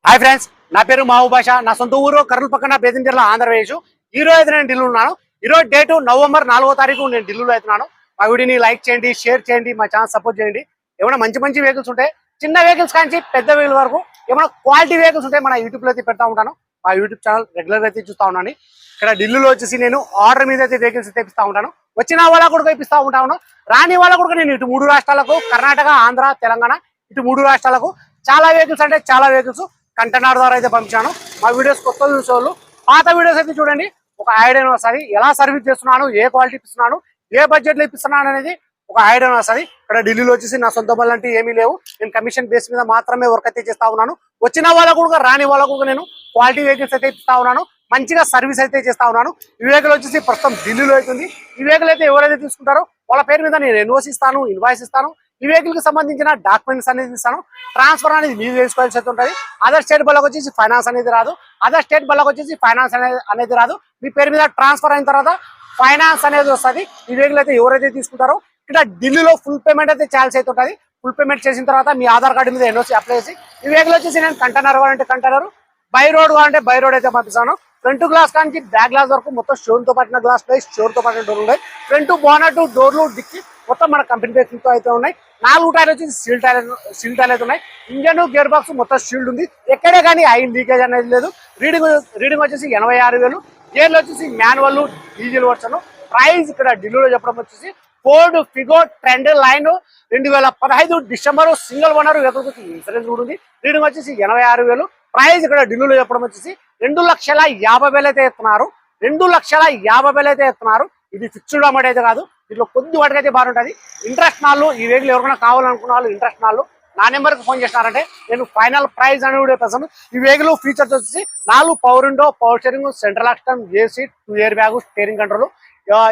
Hi friends, నా పేరు మహబూబ్ బాషా. నా సొంత ఊరు కర్నూలు పక్కన బేదంచెర్ల ఆంధ్రప్రదేశ్. ఈ రోజు అయితే నేను ఢిల్లీలో ఉన్నాను. ఈ రోజు డేటు నవంబర్ 4వ తారీఖు నేను ఢిల్లీలో అవుతున్నాను. మా వీడియోని లైక్ చేయండి, షేర్ చేయండి, మా ఛానల్ సపోర్ట్ చేయండి. ఏమైనా మంచి వెహికల్స్ ఉంటాయి, చిన్న వెహికల్స్ కానీ పెద్ద వెహికల్ వరకు ఏమైనా క్వాలిటీ వెహికల్స్ ఉంటాయి మన యూట్యూబ్లో అయితే పెడతా ఉంటాను. మా యూట్యూబ్ ఛానల్ రెగ్యులర్గా అయితే చూస్తూ ఉన్నాను. ఇక్కడ ఢిల్లీలో వచ్చేసి నేను ఆర్డర్ మీద అయితే వెహికల్స్ తెప్పిస్తూ ఉంటాను. వచ్చిన వాళ్ళకు కూడా తెప్పిస్తూ ఉంటాను. రాని వాళ్ళకు కూడా నేను ఇటు 3 రాష్ట్రాలకు, కర్ణాటక, ఆంధ్ర, తెలంగాణ, ఇటు 3 రాష్ట్రాలకు చాలా వెహికల్స్ అంటే చాలా వెహికల్స్ కంటైనర్ ద్వారా అయితే పంపించాను. మా వీడియోస్ కొత్త చూసేవాళ్ళు పాత వీడియోస్ అయితే చూడండి, ఒక ఐడియా వస్తుంది. ఎలా సర్వీస్ చేస్తున్నాను, ఏ క్వాలిటీ ఇస్తున్నాను, ఏ బడ్జెట్లో ఇప్పిస్తున్నాను అనేది ఒక ఐడియా వస్తుంది. ఇక్కడ ఢిల్లీలో వచ్చేసి నా సొంత పనులు అంటే ఏమీ లేవు. నేను కమిషన్ బేస్ మీద మాత్రమే వర్క్ అయితే చేస్తా ఉన్నాను. వచ్చిన వాళ్ళకు కూడా రాని వాళ్ళకు కూడా నేను క్వాలిటీ వెహికల్స్ అయితే ఇస్తా ఉన్నాను. మంచిగా సర్వీస్ అయితే చేస్తా ఉన్నాను. ఈ వెహికల్ వచ్చేసి ప్రస్తుతం ఢిల్లీలో అవుతుంది. ఈ వెహికల్ అయితే ఎవరైతే తీసుకుంటారో వాళ్ళ పేరు మీద నేను ఎన్ఓసి ఇస్తాను, ఇన్వాయిస్ ఇస్తాను. ఈ వెహికల్ కి సంబంధించిన డాక్యుమెంట్స్ అనేది ఇస్తాను. ట్రాన్స్ఫర్ అనేది మీరు చేసుకోవాల్సి అయితే ఉంటుంది. అదర్ స్టేట్ బళ్ళకి వచ్చేసి ఫైనాన్స్ అనేది రాదు. అదర్ స్టేట్ బళ్ళకి వచ్చేసి ఫైనాన్స్ అనేది రాదు. మీ పేరు మీద ట్రాన్స్ఫర్ అయిన తర్వాత ఫైనాన్స్ అనేది వస్తుంది. ఈ వెహికల్ అయితే ఎవరైతే తీసుకుంటారో ఇక్కడ ఢిల్లీలో ఫుల్ పేమెంట్ అయితే చేయాల్సి అయితే ఉంటుంది. ఫుల్ పేమెంట్ చేసిన తర్వాత మీ ఆధార్ కార్డు మీద ఎన్ఓసి అప్లై చేసి ఈ వెహికల్ వచ్చేసి నేను కంటైనర్ కావాలంటే కంటైనర్, బై రోడ్ కావాలంటే బై రోడ్ అయితే పంపిస్తాను. ఫ్రంట్ గ్లాస్ కానీ బ్యాక్ గ్లాస్ వరకు మొత్తం షోర్ తో పట్టిన గ్లాస్ ప్లేస్, షోర్ తో పట్టిన డోర్లు ఉన్నాయి. ఫ్రంట్ బోనట్, డోర్లు, డిక్కి మొత్తం మన కంపెనీ బేస్తో అయితే ఉన్నాయి. 4 టైర్లు వచ్చి సీల్ టైర్లు అయితే ఉన్నాయి. ఇంజన్, గేర్ బాక్స్ మొత్తం షీల్డ్ ఉంది. ఎక్కడే కానీ ఆయిల్ లీకేజ్ అనేది లేదు. రీడింగ్ వచ్చేసి 86,000. గేర్లు వచ్చేసి మాన్యువల్, డీజిల్ వర్షన్. ప్రైస్ ఇక్కడ ఢిల్లీలో చెప్పడం వచ్చేసి Ford Figo trend line 2015 December single owner vehicle insurance కూడా ఉంది. రీడింగ్ వచ్చేసి 86,000. ప్రైస్ ఇక్కడ ఢిల్లీలో చెప్పడం వచ్చేసి 2,50,000 అయితే ఇస్తున్నారు. 2,50,000 అయితే ఇస్తున్నారు. ఇది ఫిక్స్డ్ అమౌంట్ అయితే కాదు. దీంట్లో కొద్ది వాటికి అయితే బాగుంటుంది. ఇంట్రెస్ట్ నాళ్ళు ఈ వెహికల్ ఎవరికైనా కావాలనుకున్న వాళ్ళు ఇంట్రెస్ట్ నాళ్ళు నా నెంబర్కి ఫోన్ చేసినారంటే నేను ఫైనల్ ప్రైస్ అని కూడా చెప్పేస్తాను. ఈ వెహికల్ ఫీచర్స్ వచ్చేసి 4 power window, power steering, central lock system, AC, 2 air bag, steering control.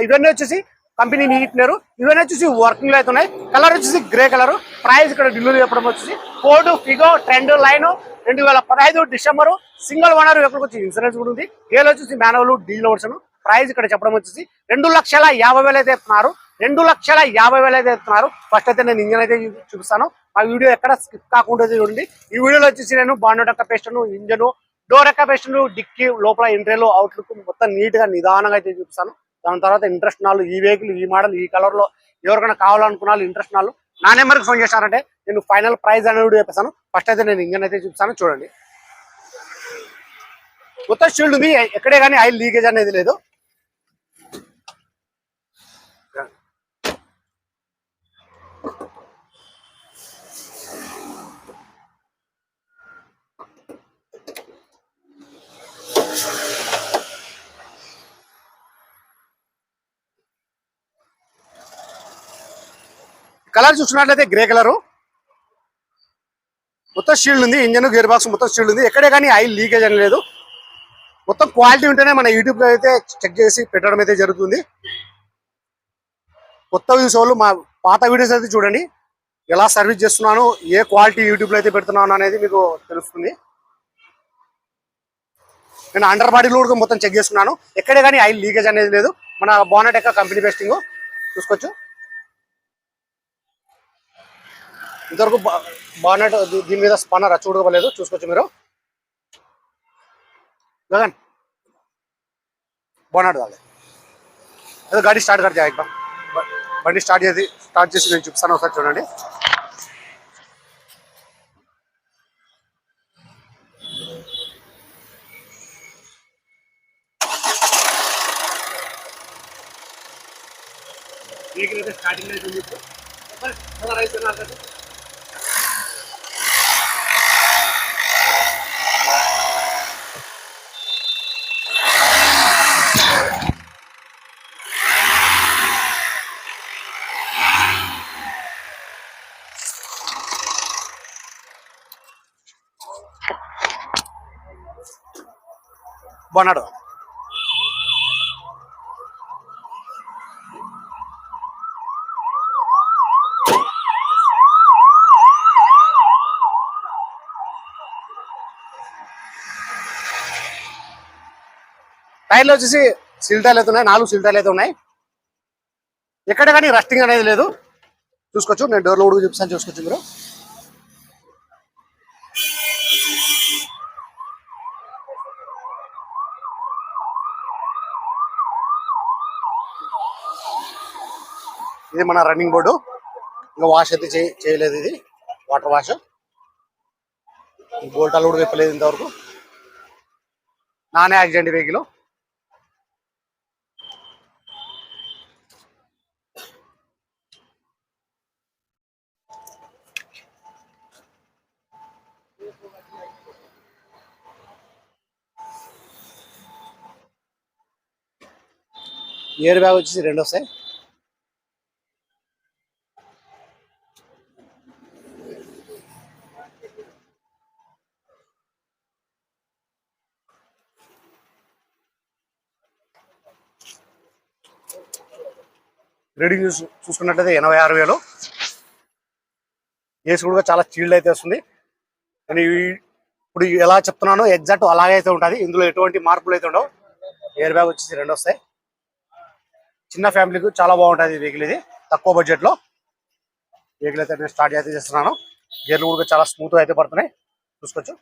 ఇవన్నీ వచ్చేసి కంపెనీ నీట్నరు. ఇవన్నీ వచ్చేసి వర్కింగ్ లో అయితే ఉన్నాయి. కలర్ వచ్చేసి గ్రే కలర్. ప్రైస్ ఇక్కడ ఢిల్లీలో చెప్పడం వచ్చేసి Ford Figo trend line 2015 December single owner vehicle వచ్చి ఇన్సూరెన్స్ కూడా ఉంది. గేర్ వచ్చేసి మాన్యువల్, డీజిల్ వర్షన్. ప్రైస్ ఇక్కడ చెప్పడం వచ్చేసి 2,50,000 అయితే ఇస్తున్నారు. 2,50,000 అయితే ఇస్తున్నారు. ఫస్ట్ అయితే నేను ఇంజన్ అయితే చూపిస్తాను. ఆ వీడియో ఎక్కడ స్కిప్ కాకుండా చూడండి. ఈ వీడియోలో వచ్చేసి నేను బాండెట్ యొక్క పేస్టను, ఇంజను, డోర్ యొక్క పేస్టను, డిక్కీ, లోపల ఇంట్రీలో, అవుట్లుక్ మొత్తం నీట్ గా నిదానంగా అయితే చూపిస్తాను. దాని తర్వాత ఇంట్రెస్ట్ నాళ్ళు ఈ వెహికల్, ఈ మోడల్, ఈ కలర్ లో ఎవరికైనా కావాలనుకున్న ఇంట్రెస్ట్ నాళ్ళు నా నెంబర్కి ఫోన్ చేశారంటే నేను ఫైనల్ ప్రైస్ అనేది చెప్పేస్తాను. ఫస్ట్ అయితే నేను ఇంజన్ అయితే చూపిస్తాను. చూడండి, మొత్తం షీల్డ్ ఉంది. ఎక్కడే కానీ ఆయిల్ లీకేజ్ అనేది లేదు. కలర్ చూసినట్లయితే గ్రే కలరు. మొత్తం షీల్డ్ ఉంది. ఇంజన్, గేర్ బాక్స్ మొత్తం షీల్డ్ ఉంది. ఎక్కడే కానీ ఆయిల్ లీకేజ్ అని లేదు. మొత్తం క్వాలిటీ ఉంటేనే మన యూట్యూబ్ లో అయితే చెక్ చేసి పెట్టడం అయితే జరుగుతుంది. కొత్త వ్యూస్ వాళ్ళు మా పాత వీడియోస్ అయితే చూడండి, ఎలా సర్వీస్ చేస్తున్నాను, ఏ క్వాలిటీ యూట్యూబ్ లో అయితే పెడుతున్నాను అనేది మీకు తెలుస్తుంది. నేను అండర్ బాడీలో కూడా మొత్తం చెక్ చేసుకున్నాను. ఎక్కడే కానీ ఆయిల్ లీకేజ్ అనేది లేదు. మన బోనట్ యొక్క కంపెనీ బెస్టింగ్ చూసుకోవచ్చు. ఇంతవరకు బానట్ దీని మీద స్పన్నర్ చూడలేదు, చూసుకోవచ్చు మీరు. గగన్ బానట్ దాలే అదే గాడి స్టార్ట్ కర్ జాయ్ బండి స్టార్ట్ చేసి నేను చూపిస్తాను. ఒకసారి చూడండి. స్టార్టింగ్ బాగున్నాడు. టైర్లు వచ్చేసి సీల్ టైర్లు అయితే ఉన్నాయి. 4 సీల్ టైర్లు అయితే ఉన్నాయి. ఎక్కడ కానీ రస్టింగ్ అనేది లేదు. చూసుకోవచ్చు. నేను డోర్లో కూడా చూపిస్తాను, చూసుకోవచ్చు మీరు. ఇది మన రన్నింగ్ బోర్డు. ఇంకా వాష్ అయితే చేయలేదు. ఇది వాటర్ వాష్. బోల్టాలు కూడా విప్పలేదు ఇంతవరకు. Non accident vehicle. Air bag వచ్చేసి 2 వస్తాయి. రీడింగ్ చూసుకున్నట్లయితే 86,000. ఏసీ కూడా చాలా చీల్డ్ అయితే వస్తుంది. నేను ఇప్పుడు ఎలా చెప్తున్నానో ఎగ్జాక్ట్ అలాగే అయితే ఉంటుంది. ఇందులో ఎటువంటి మార్పులు అయితే ఉండవు. ఎయిర్ బ్యాగ్ వచ్చేసి 2 వస్తాయి. చిన్న ఫ్యామిలీకి చాలా బాగుంటుంది వెహికల్. ఇది తక్కువ బడ్జెట్ లో వెహికల్ అయితే నేను స్టార్ట్ అయితే చేస్తున్నాను. గేర్లు కూడా చాలా స్మూత్ అయితే పడుతున్నాయి, చూసుకోవచ్చు.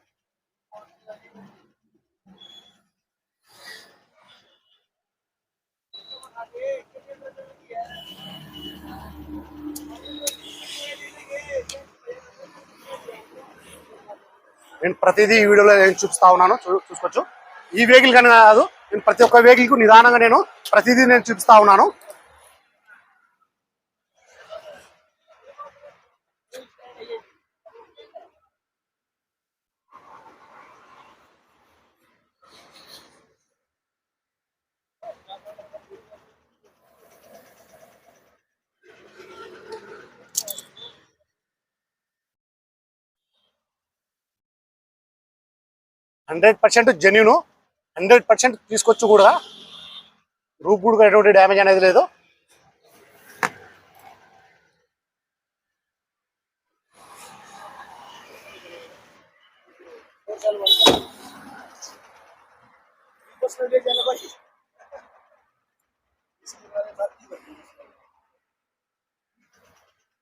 నేను ప్రతిదీ ఈ వీడియోలో నేను చూపిస్తా ఉన్నాను, చూసుకోవచ్చు. ఈ వెహికల్ కానీ కాదు, నేను ప్రతి ఒక్క వెహికల్ కు నిదానంగా నేను ప్రతిదీ నేను చూపిస్తా ఉన్నాను. %100% జెన్యూన్, 100% తీసుకొచ్చు కూడా. రూప్ కూడా ఎటువంటి డ్యామేజ్ అనేది లేదు.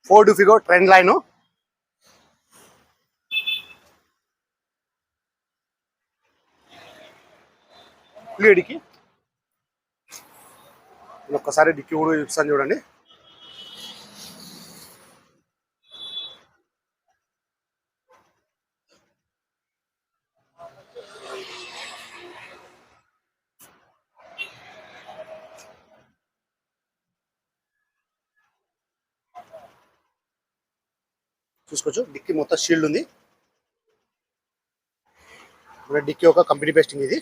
Ford Figo trend line. డిక్కి ఒక్కసారి డిక్కి కూడా చూపిస్తాను చూడండి. చూసుకోవచ్చు, డిక్కి మొత్తం షీల్డ్ ఉంది. డిక్కి ఒక కంపెనీ పేస్టింగ్ ఇది.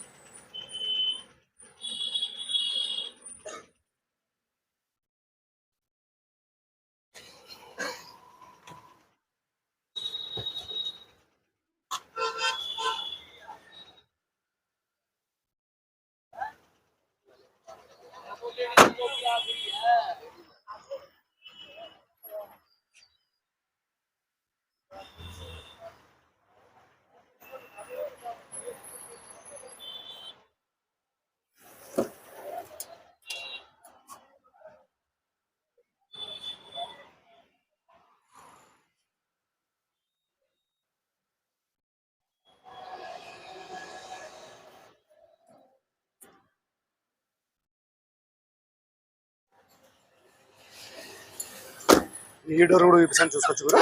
ఈ డోర్ కూడా చూపిస్తాను, చూసుకోవచ్చు కూడా.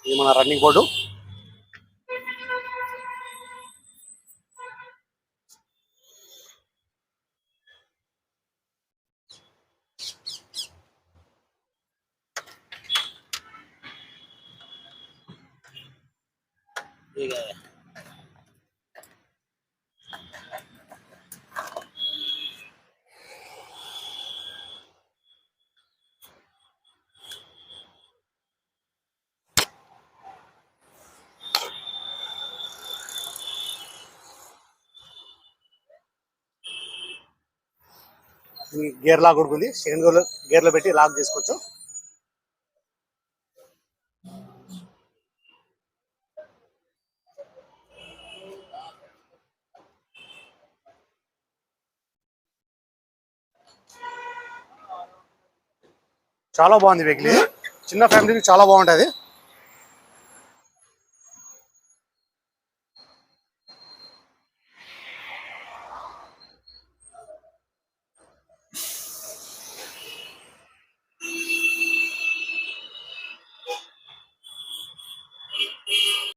ఇది మన రన్నింగ్ బోర్డు. గేర్ లాక్ కూడా ఉంది. సెకండ్ గేర్ లో పెట్టి లాక్ చేసుకోవచ్చు. చాలా బాగుంది వెహికల్. చిన్న ఫ్యామిలీకి చాలా బాగుంటది.